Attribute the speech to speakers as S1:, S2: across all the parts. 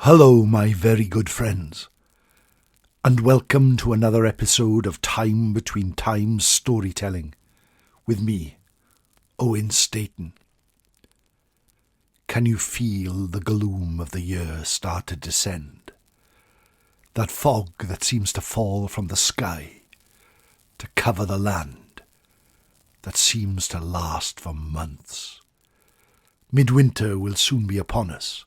S1: Hello, my very good friends, and welcome to another episode of Time Between Times Storytelling with me, Owen Staton. Can you feel the gloom of the year start to descend? That fog that seems to fall from the sky to cover the land, that seems to last for months. Midwinter will soon be upon us,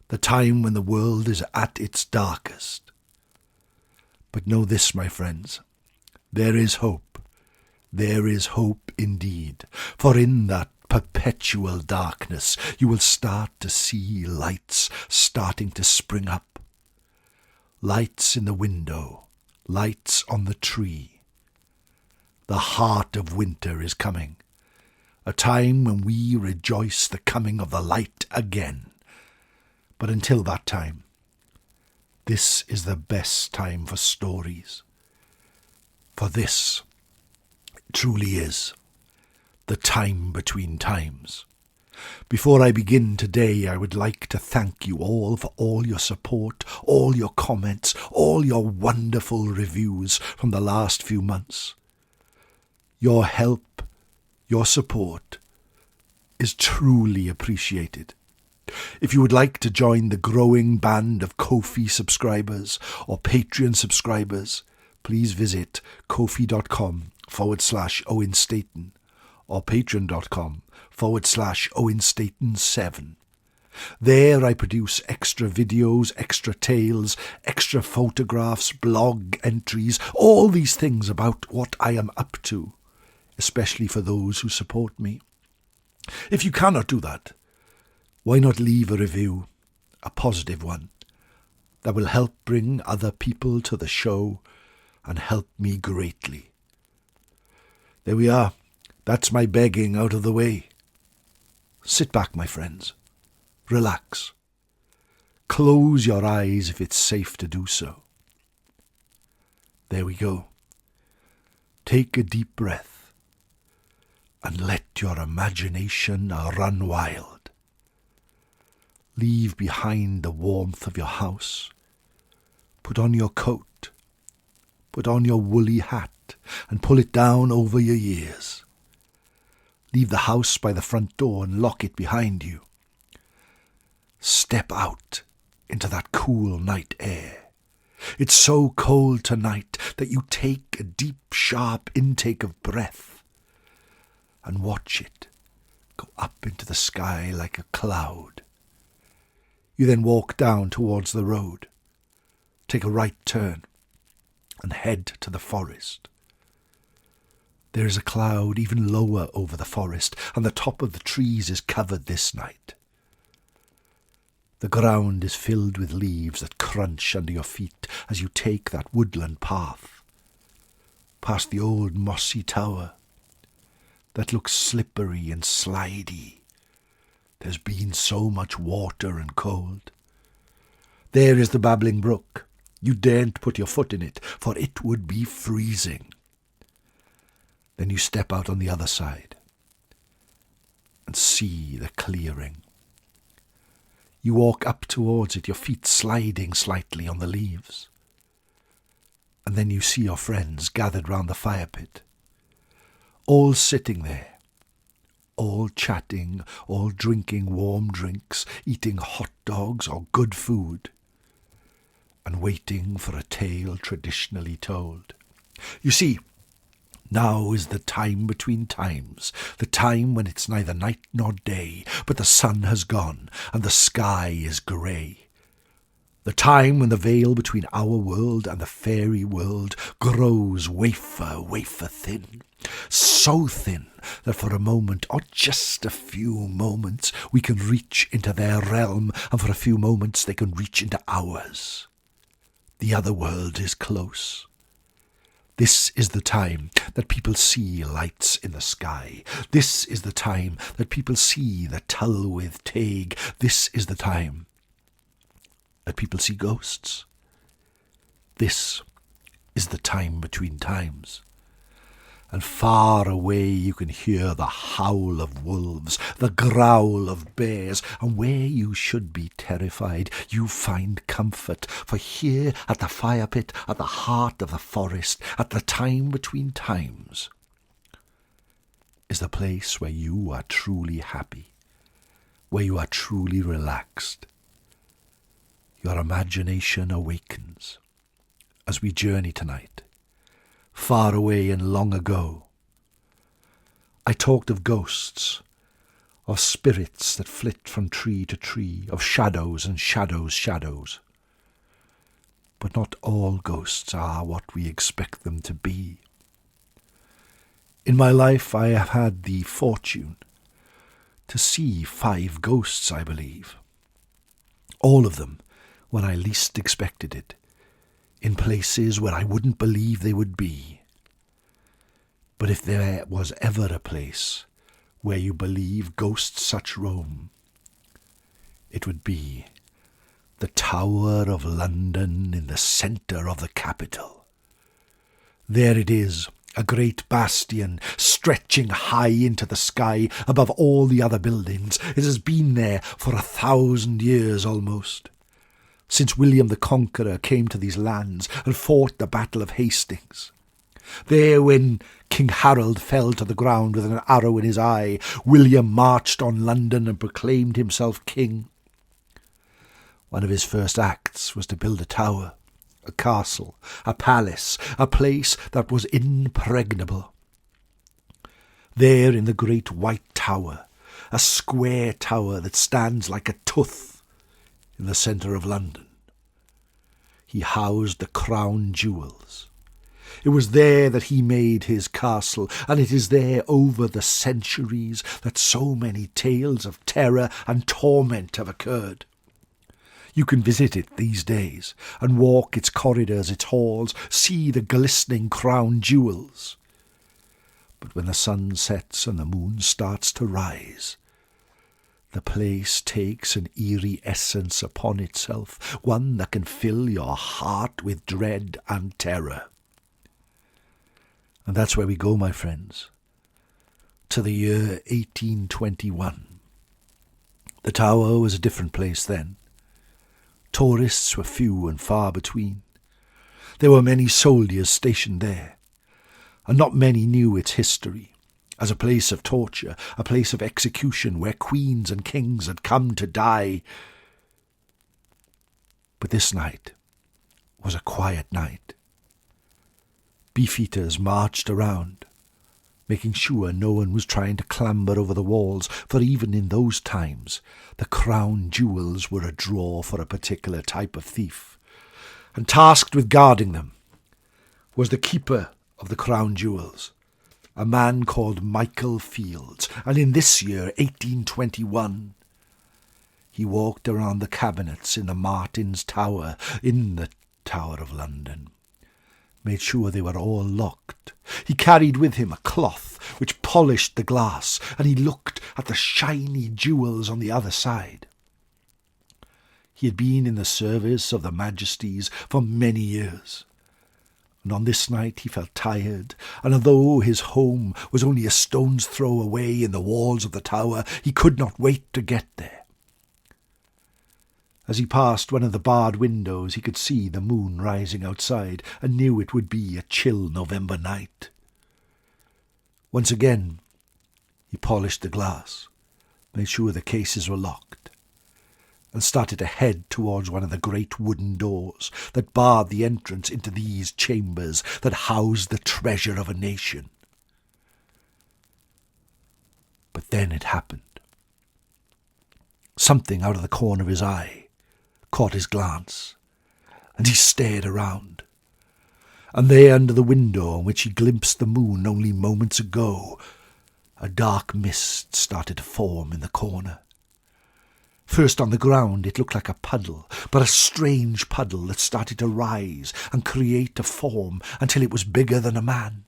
S1: the time when the world is at its darkest. But know this, my friends, there is hope. There is hope indeed, for in that perpetual darkness you will start to see lights starting to spring up. Lights in the window, lights on the tree. The heart of winter is coming, a time when we rejoice the coming of the light again. But until that time, this is the best time for stories. For this truly is the time between times. Before I begin today, I would like to thank you all for all your support, all your comments, all your wonderful reviews from the last few months. Your help, your support is truly appreciated. If you would like to join the growing band of Ko-fi subscribers or Patreon subscribers, please visit kofi.com/Owen Staton or patreon.com/Owen Staton 7. There I produce extra videos, extra tales, extra photographs, blog entries, all these things about what I am up to, especially for those who support me. If you cannot do that, why not leave a review, a positive one, that will help bring other people to the show and help me greatly. There we are. That's my begging out of the way. Sit back, my friends. Relax. Close your eyes if it's safe to do so. There we go. Take a deep breath and let your imagination run wild. Leave behind the warmth of your house. Put on your coat. Put on your woolly hat and pull it down over your ears. Leave the house by the front door and lock it behind you. Step out into that cool night air. It's so cold tonight that you take a deep, sharp intake of breath and watch it go up into the sky like a cloud. You then walk down towards the road, take a right turn, and head to the forest. There is a cloud even lower over the forest, and the top of the trees is covered this night. The ground is filled with leaves that crunch under your feet as you take that woodland path, past the old mossy tower that looks slippery and slidey. There's been so much water and cold. There is the babbling brook. You daren't put your foot in it, for it would be freezing. Then you step out on the other side and see the clearing. You walk up towards it, your feet sliding slightly on the leaves. And then you see your friends gathered round the fire pit, all sitting there, all chatting, all drinking warm drinks, eating hot dogs or good food, and waiting for a tale traditionally told. You see, now is the time between times, the time when it's neither night nor day, but the sun has gone and the sky is grey. The time when the veil between our world and the fairy world grows wafer thin. So thin that for a moment, or just a few moments, we can reach into their realm, and for a few moments they can reach into ours. The other world is close. This is the time that people see lights in the sky. This is the time that people see the Tylwyth Teg. This is the time that people see ghosts. This is the time between times. and far away you can hear the howl of wolves, the growl of bears, and where you should be terrified, you find comfort, for here at the fire pit, at the heart of the forest, at the time between times, is the place where you are truly happy, where you are truly relaxed. Your imagination awakens as we journey tonight, far away and long ago. I talked of ghosts, of spirits that flit from tree to tree, of shadows and shadows. But not all ghosts are what we expect them to be. In my life I have had the fortune to see 5 ghosts, I believe. All of them when I least expected it, in places where I wouldn't believe they would be. But if there was ever a place where you believe ghosts such roam, it would be the Tower of London in the centre of the capital. There it is, a great bastion stretching high into the sky above all the other buildings. It has been there for 1,000 years almost, since William the Conqueror came to these lands and fought the Battle of Hastings. There, when King Harold fell to the ground with an arrow in his eye, William marched on London and proclaimed himself king. One of his first acts was to build a tower, a castle, a palace, a place that was impregnable. There in the great white tower, a square tower that stands like a tooth in the centre of London, he housed the crown jewels. It was there that he made his castle, and it is there over the centuries that so many tales of terror and torment have occurred. You can visit it these days and walk its corridors, its halls, see the glistening crown jewels. But when the sun sets and the moon starts to rise, the place takes an eerie essence upon itself, one that can fill your heart with dread and terror. And that's where we go, my friends, to the year 1821. The tower was a different place then. Tourists were few and far between. There were many soldiers stationed there, and not many knew its history as a place of torture, a place of execution where queens and kings had come to die. But this night was a quiet night. Beefeaters marched around, making sure no one was trying to clamber over the walls, for even in those times the crown jewels were a draw for a particular type of thief, and tasked with guarding them was the keeper of the crown jewels, a man called Michael Fields, and in this year, 1821, he walked around the cabinets in the Martin's Tower, in the Tower of London, made sure they were all locked. He carried with him a cloth which polished the glass, and he looked at the shiny jewels on the other side. He had been in the service of the Majesties for many years, and on this night he felt tired, and although his home was only a stone's throw away in the walls of the tower, he could not wait to get there. As he passed one of the barred windows, he could see the moon rising outside, and knew it would be a chill November night. Once again he polished the glass, made sure the cases were locked, and started to head towards one of the great wooden doors that barred the entrance into these chambers that housed the treasure of a nation. But then it happened. Something out of the corner of his eye caught his glance, and he stared around. And there under the window in which he glimpsed the moon only moments ago, a dark mist started to form in the corner. First on the ground it looked like a puddle, but a strange puddle that started to rise and create a form until it was bigger than a man.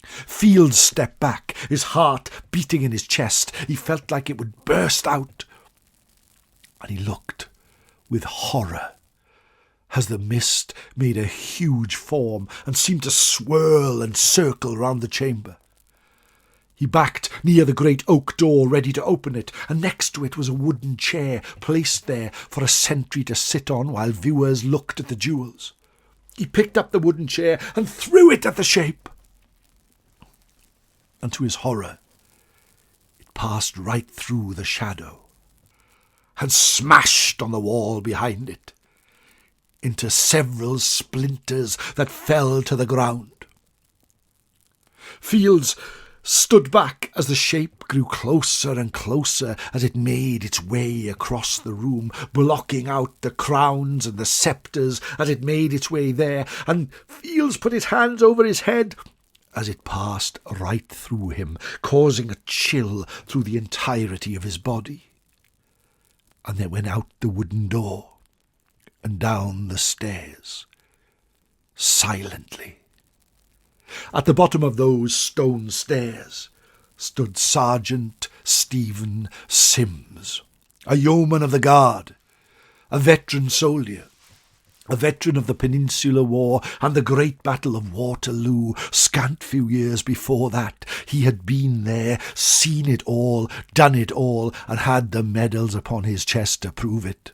S1: Fields stepped back, his heart beating in his chest. He felt like it would burst out. And he looked with horror as the mist made a huge form and seemed to swirl and circle round the chamber. He backed near the great oak door, ready to open it, and next to it was a wooden chair placed there for a sentry to sit on while viewers looked at the jewels. He picked up the wooden chair and threw it at the shape. And to his horror, it passed right through the shadow and smashed on the wall behind it into several splinters that fell to the ground. Fields stood back as the shape grew closer and closer as it made its way across the room, blocking out the crowns and the sceptres as it made its way there, and Fields put his hands over his head as it passed right through him, causing a chill through the entirety of his body. And they went out the wooden door and down the stairs, silently. At the bottom of those stone stairs stood Sergeant Stephen Sims, a yeoman of the guard, a veteran soldier, a veteran of the Peninsular War and the great Battle of Waterloo. Scant few years before that, he had been there, seen it all, done it all, and had the medals upon his chest to prove it.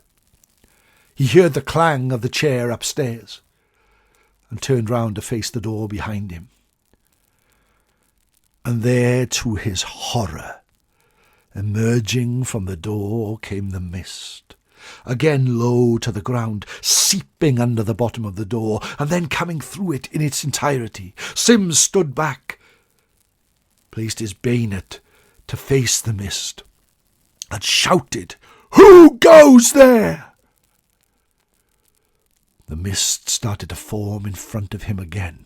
S1: He heard the clang of the chair upstairs and turned round to face the door behind him. And there, to his horror, emerging from the door came the mist, again low to the ground, seeping under the bottom of the door, and then coming through it in its entirety. Sims stood back, placed his bayonet to face the mist, and shouted, "Who goes there?" The mist started to form in front of him again,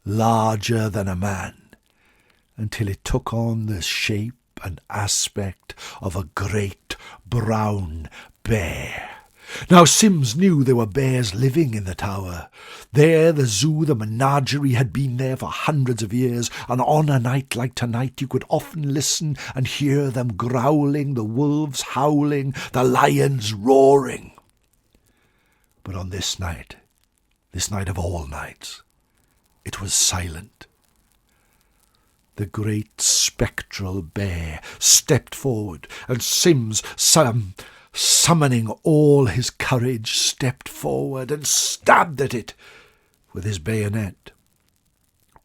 S1: larger than a man, until it took on the shape and aspect of a great brown bear. Now Sims knew there were bears living in the tower. There the zoo, the menagerie, had been there for hundreds of years, and on a night like tonight you could often listen and hear them growling, the wolves howling, the lions roaring. But on this night of all nights, it was silent. The great spectral bear stepped forward, and Sims, summoning all his courage, stepped forward and stabbed at it with his bayonet,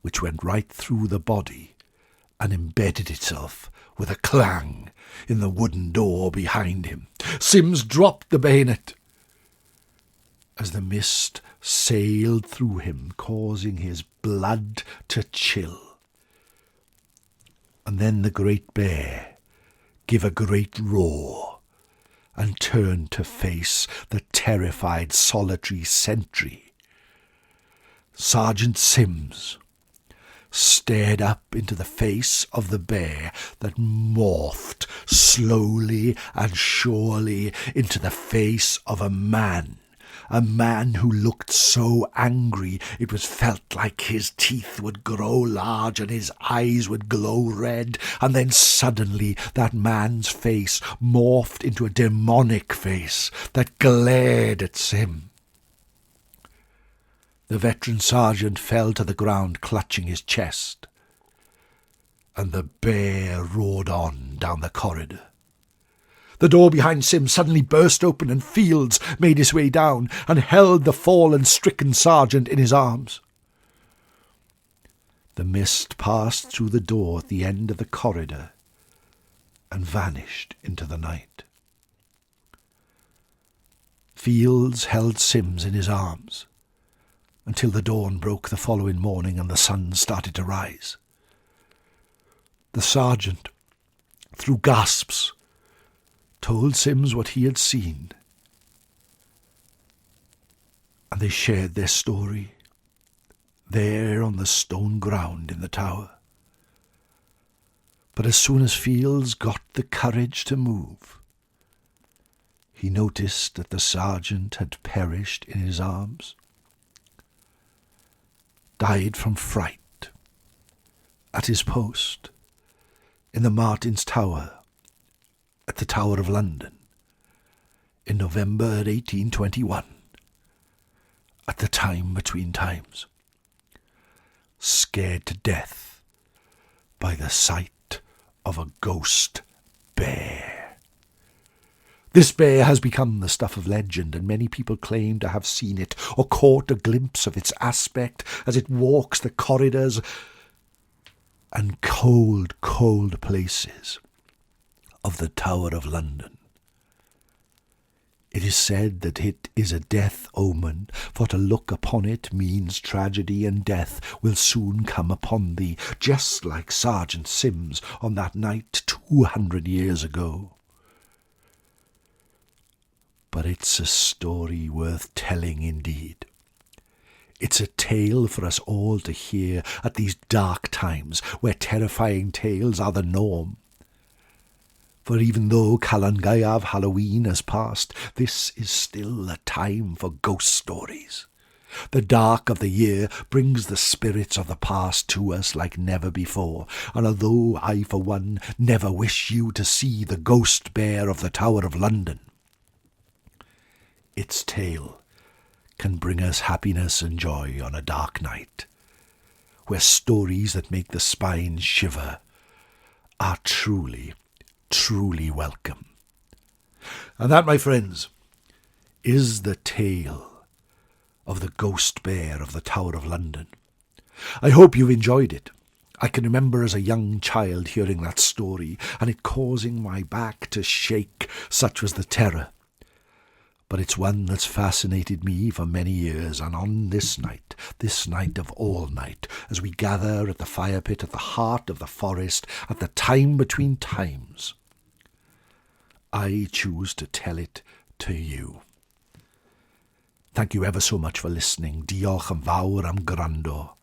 S1: which went right through the body and embedded itself with a clang in the wooden door behind him. Sims dropped the bayonet as the mist sailed through him, causing his blood to chill. And then the great bear gave a great roar and turned to face the terrified solitary sentry. Sergeant Sims stared up into the face of the bear that morphed slowly and surely into the face of a man who looked so angry it was felt like his teeth would grow large and his eyes would glow red, and then suddenly that man's face morphed into a demonic face that glared at Sim. The veteran sergeant fell to the ground, clutching his chest, and the bear roared on down the corridor. The door behind Sim suddenly burst open, and Fields made his way down and held the fallen, stricken sergeant in his arms. The mist passed through the door at the end of the corridor and vanished into the night. Fields held Sims in his arms until the dawn broke the following morning and the sun started to rise. The sergeant, through gasps, told Sims what he had seen, and they shared their story there on the stone ground in the tower. But as soon as Fields got the courage to move, he noticed that the sergeant had perished in his arms, died from fright at his post in the Martin's Tower at the Tower of London in November 1821, at the time between times, scared to death by the sight of a ghost bear. This bear has become the stuff of legend, and many people claim to have seen it or caught a glimpse of its aspect as it walks the corridors and cold, cold places of the Tower of London. It is said that it is a death omen, for to look upon it means tragedy, and death will soon come upon thee, just like Sergeant Sims on that night 200 years ago. But it's a story worth telling indeed. It's a tale for us all to hear at these dark times where terrifying tales are the norm. For even though Calan Gaeaf Halloween has passed, this is still a time for ghost stories. The dark of the year brings the spirits of the past to us like never before, and although I, for one, never wish you to see the ghost bear of the Tower of London, its tale can bring us happiness and joy on a dark night, where stories that make the spine shiver are truly welcome. And that, my friends, is the tale of the ghost bear of the Tower of London. I hope you've enjoyed it. I can remember as a young child hearing that story and it causing my back to shake, such was the terror. But it's one that's fascinated me for many years, and on this night of all night, as we gather at the fire pit at the heart of the forest, at the time between times, I choose to tell it to you. Thank you ever so much for listening. Diolch yn fawr am gwrando.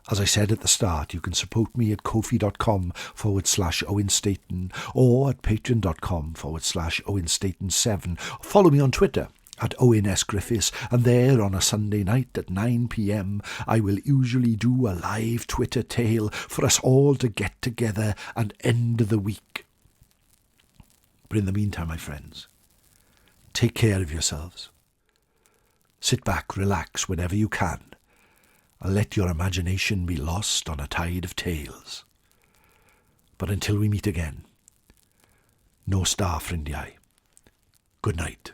S1: As I said at the start, you can support me at ko-fi.com/Owen Staton or at patreon.com/Owen Staton 7. Follow me on Twitter at Owen S. Griffiths, and there on a Sunday night at 9 p.m. I will usually do a live Twitter tale for us all to get together and end the week. But in the meantime, my friends, take care of yourselves. Sit back, relax whenever you can, and let your imagination be lost on a tide of tales. But until we meet again, nos da ffrindiau. Good night.